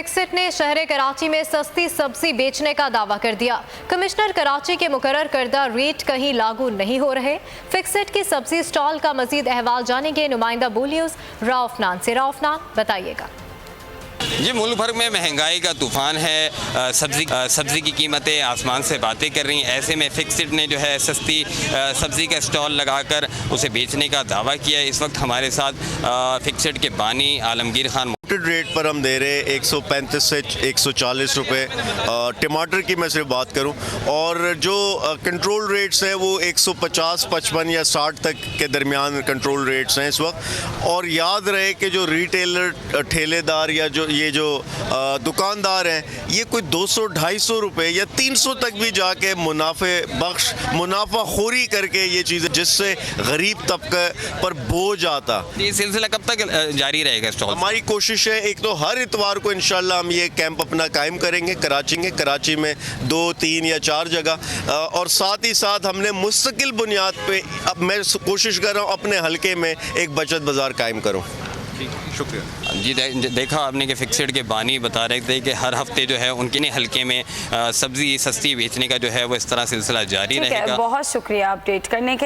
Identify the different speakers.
Speaker 1: Fixit ने शहर कराची में सस्ती सब्जी बेचने का दावा कर दिया। कमिश्नर कराची के मुकर्रर करदा रेट कहीं लागू नहीं हो रहे। फिक्सिट की सब्जी स्टॉल का मजीद अहवाल जानेंगे नुमाइंदा बू न्यूज़ राउफनान से। राउफनान बताइएगा।
Speaker 2: जी, मुल्क भर में महंगाई का तूफान है। सब्ज़ी की कीमतें आसमान से बातें कर रही हैं। ऐसे में फिक्सिट ने जो है सस्ती सब्ज़ी का स्टॉल लगाकर उसे बेचने का दावा किया है। इस वक्त हमारे साथ फिक्सिट के बानी आलमगीर खान
Speaker 3: रेट पर हम दे रहे हैं 135 से 140 रुपये। टमाटर की मैं सिर्फ बात करूं, और जो कंट्रोल रेट्स हैं वो 150, 55 या 60 तक के दरमियान कंट्रोल रेट्स हैं इस वक्त। और याद रहे कि जो रिटेलर ठेलेदार या जो दुकानदार हैं, ये कोई 200, 250 रुपये या 300 तक भी जाके मुनाफाखोरी करके ये चीज़ें, जिससे गरीब तबके पर बोझ आता।
Speaker 2: ये सिलसिला कब तक जारी रहेगा स्टॉल?
Speaker 3: हमारी कोशिश है, एक तो हर इतवार को इंशाल्लाह हम ये कैंप अपना कायम करेंगे कराची में 2, 3 या 4 जगह। और साथ ही साथ हमने मुस्तकिल बुनियाद पे अब मैं कोशिश कर रहा हूँ अपने हलके में एक बचत बाज़ार कायम करूँ।
Speaker 2: शुक्रिया जी। देखा आपने कि फिक्सिट के बानी बता रहे थे कि हर हफ्ते जो है उनके हलके में सब्ज़ी सस्ती बेचने का जो है वो इस तरह सिलसिला जारी रहेगा।
Speaker 4: बहुत शुक्रिया अपडेट करने के लिए।